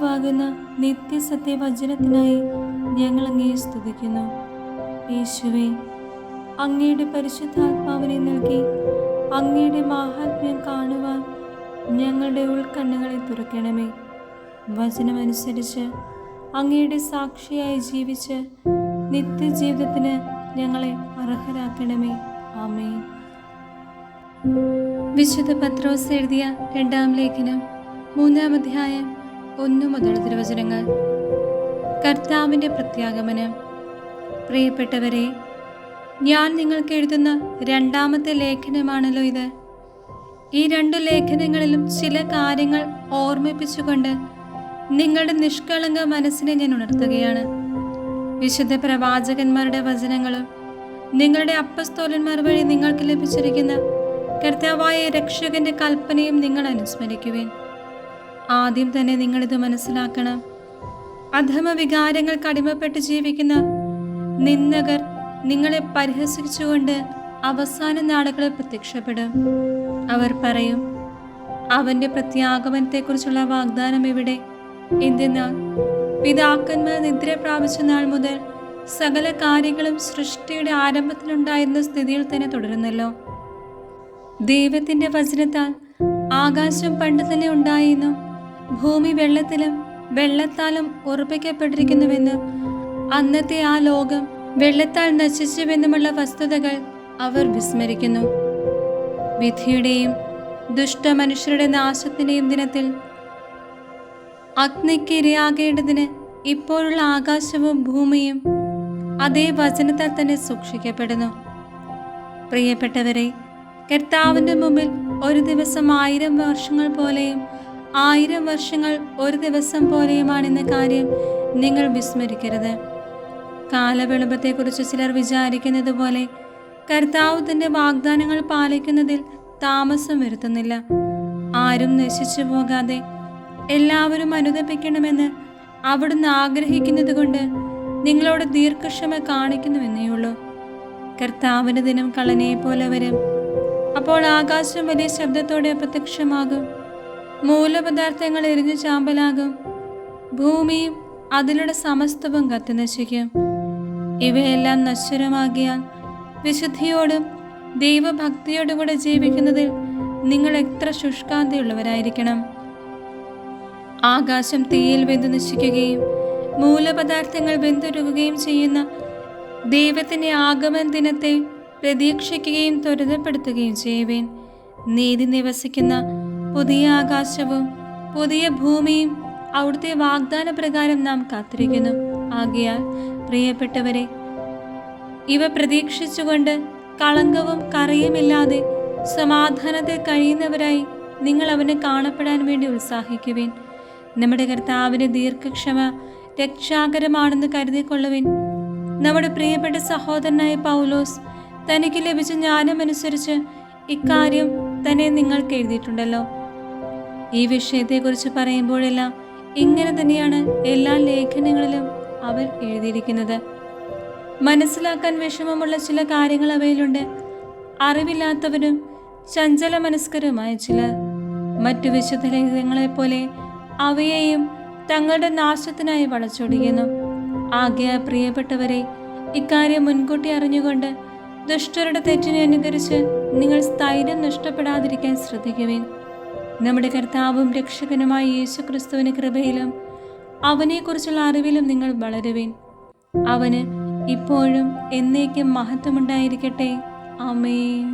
കർത്താവാകുന്ന നിത്യസത്യവചനത്തിനായി ഞങ്ങൾ അങ്ങയെ സ്തുതിക്കുന്നു. യേശുവേ, അങ്ങയുടെ പരിശുദ്ധാത്മാവിനെ നൽകി അങ്ങയുടെ മാഹാത്മ്യം കാണുവാൻ ഞങ്ങളുടെ ഉൾക്കണ്ണുകളെ തുറക്കണമേ. വചനമനുസരിച്ച് അങ്ങയുടെ സാക്ഷിയായി ജീവിച്ച് നിത്യജീവിതത്തിന് ഞങ്ങളെ അർഹരാക്കണമേ. ആമേൻ. വിശുദ്ധ പത്രോസ് എഴുതിയ 2-ാം ലേഖനം 3-ാം അധ്യായം 1 മുതൽ തിരുവചനങ്ങൾ. കർത്താവിൻ്റെ പ്രത്യാഗമനം. പ്രിയപ്പെട്ടവരെ, ഞാൻ നിങ്ങൾക്ക് എഴുതുന്ന 2-ാമത്തെ ലേഖനമാണല്ലോ ഇത്. ഈ 2 ലേഖനങ്ങളിലും ചില കാര്യങ്ങൾ ഓർമ്മിപ്പിച്ചുകൊണ്ട് നിങ്ങളുടെ നിഷ്കളങ്ക മനസ്സിനെ ഞാൻ ഉണർത്തുകയാണ്. വിശുദ്ധ പ്രവാചകന്മാരുടെ വചനങ്ങളും നിങ്ങളുടെ അപ്പസ്തോലന്മാർ വഴി നിങ്ങൾക്ക് ലഭിച്ചിരിക്കുന്ന കർത്താവായ രക്ഷകന്റെ കൽപ്പനയും നിങ്ങൾ അനുസ്മരിക്കുവിൻ. ആദ്യം തന്നെ നിങ്ങളിത് മനസ്സിലാക്കണം. അധമ വികാരങ്ങൾക്ക് അടിമപ്പെട്ട് ജീവിക്കുന്ന നിന്ദകർ നിങ്ങളെ പരിഹസിച്ചുകൊണ്ട് അവസാന നാളുകളിൽ പ്രത്യക്ഷപ്പെടും. അവർ പറയും, അവന്റെ പ്രത്യാഗമനത്തെക്കുറിച്ചുള്ള വാഗ്ദാനം എവിടെ? എന്തെന്നാൽ പിതാക്കന്മാർ നിദ്ര പ്രാപിച്ച നാൾ മുതൽ സകല കാര്യങ്ങളും സൃഷ്ടിയുടെ ആരംഭത്തിലുണ്ടായിരുന്ന സ്ഥിതിയിൽ തന്നെ തുടരുന്നല്ലോ. ദൈവത്തിന്റെ വചനത്താൽ ആകാശം പണ്ട് തന്നെ ഉണ്ടായെന്നും ഭൂമി വെള്ളത്തിലും വെള്ളത്താലും ഉറപ്പിക്കപ്പെട്ടിരിക്കുന്നുവെന്നും അന്നത്തെ ആ ലോകം വെള്ളത്താൽ നശിച്ചുവെന്നുമുള്ള വസ്തുതകൾ അവർ വിസ്മരിക്കുന്നു. വിധിയുടെയും ദുഷ്ടമനുഷ്യരുടെ നാശത്തിന്റെയും ദിനത്തിൽ അഗ്നിക്ക് ഇരയാകേണ്ടതിന് ഇപ്പോഴുള്ള ആകാശവും ഭൂമിയും അതേ വചനത്താൽ തന്നെ സൂക്ഷിക്കപ്പെടുന്നു. പ്രിയപ്പെട്ടവരെ, കർത്താവിന്റെ മുമ്പിൽ ഒരു ദിവസം 1000 വർഷങ്ങൾ പോലെയും 1000 വർഷങ്ങൾ ഒരു ദിവസം പോലെയുമാണെന്ന കാര്യം നിങ്ങൾ വിസ്മരിക്കരുത്. കാലവിളംബത്തെക്കുറിച്ച് ചിലർ വിചാരിക്കുന്നത് പോലെ കർത്താവ് തന്റെ വാഗ്ദാനങ്ങൾ പാലിക്കുന്നതിൽ താമസം വരുത്തുന്നില്ല. ആരും നശിച്ചു പോകാതെ എല്ലാവരും അനുതപിക്കണമെന്ന് അവിടുന്ന് ആഗ്രഹിക്കുന്നത് കൊണ്ട് നിങ്ങളോട് ദീർഘക്ഷമ കാണിക്കുന്നുവെന്നേയുള്ളൂ. കർത്താവിന്റെ ദിനം കള്ളനെ പോലെ വരും. അപ്പോൾ ആകാശം വലിയ ശബ്ദത്തോടെ പ്രത്യക്ഷമാകും. മൂലപദാർത്ഥങ്ങൾ എരിഞ്ഞു ചാമ്പലാകും. ഭൂമിയും അതിലുള്ള സമസ്തവും കത്തിനശിക്കും. ഇവയെല്ലാം നശ്വരമാകിയാൽ വിശുദ്ധിയോടും ദൈവഭക്തിയോടും കൂടെ ജീവിക്കുന്നതിൽ നിങ്ങൾ എത്ര ശുഷ്കാന്തിയുള്ളവരായിരിക്കണം. ആകാശം തീയിൽ വെന്തു നശിക്കുകയും മൂലപദാർത്ഥങ്ങൾ വെന്തുരുകുകയും ചെയ്യുന്ന ദൈവത്തിന്റെ ആഗമന ദിനത്തെ പ്രതീക്ഷിക്കുകയും ത്വരിതപ്പെടുത്തുകയും ചെയ്യുവേൻ. നീതി നിവസിക്കുന്ന പുതിയ ആകാശവും പുതിയ ഭൂമിയും അവിടുത്തെ വാഗ്ദാന പ്രകാരം നാം കാത്തിരിക്കുന്നു. ആകയാൽ പ്രിയപ്പെട്ടവരെ, ഇവ പ്രതീക്ഷിച്ചുകൊണ്ട് കളങ്കവും കറയുമില്ലാതെ സമാധാനത്തിൽ കഴിയുന്നവരായി നിങ്ങൾ അവനെ കാണപ്പെടാൻ വേണ്ടി ഉത്സാഹിക്കുവിൻ. നമ്മുടെ കർത്താവിന്റെ ദീർഘക്ഷമ രക്ഷാകരമാണെന്ന് കരുതിക്കൊള്ളുവിൻ. നമ്മുടെ പ്രിയപ്പെട്ട സഹോദരനായ പൗലോസ് തനിക്ക് ലഭിച്ച ജ്ഞാനമനുസരിച്ച് ഇക്കാര്യം തന്നെ നിങ്ങൾക്ക് എഴുതിയിട്ടുണ്ടല്ലോ. ഈ വിഷയത്തെക്കുറിച്ച് പറയുമ്പോഴെല്ലാം ഇങ്ങനെ തന്നെയാണ് എല്ലാ ലേഖനങ്ങളിലും അവർ എഴുതിയിരിക്കുന്നത്. മനസ്സിലാക്കാൻ വിഷമമുള്ള ചില കാര്യങ്ങൾ അവയിലുണ്ട്. അറിവില്ലാത്തവരും ചഞ്ചല മനസ്കരുമായ ചിലർ മറ്റു വിശുദ്ധ ലേഖനങ്ങളെപ്പോലെ അവയെയും തങ്ങളുടെ നാശത്തിനായി വളച്ചൊടിക്കുന്നു. ആകയാൽ പ്രിയപ്പെട്ടവരെ, ഇക്കാര്യം മുൻകൂട്ടി അറിഞ്ഞുകൊണ്ട് ദുഷ്ടരുടെ തെറ്റിനെ അനുകരിച്ച് നിങ്ങൾ സ്ഥൈര്യം നഷ്ടപ്പെടാതിരിക്കാൻ ശ്രദ്ധിക്കുവിൻ. നമ്മുടെ കർത്താവും രക്ഷകനുമായ യേശു ക്രിസ്തുവിന്റെ കൃപയിലും അവനെക്കുറിച്ചുള്ള അറിവിലും നിങ്ങൾ വളരുവിൻ. അവന് ഇപ്പോഴും എന്നേക്കും മഹത്വമുണ്ടായിരിക്കട്ടെ. ആമേൻ.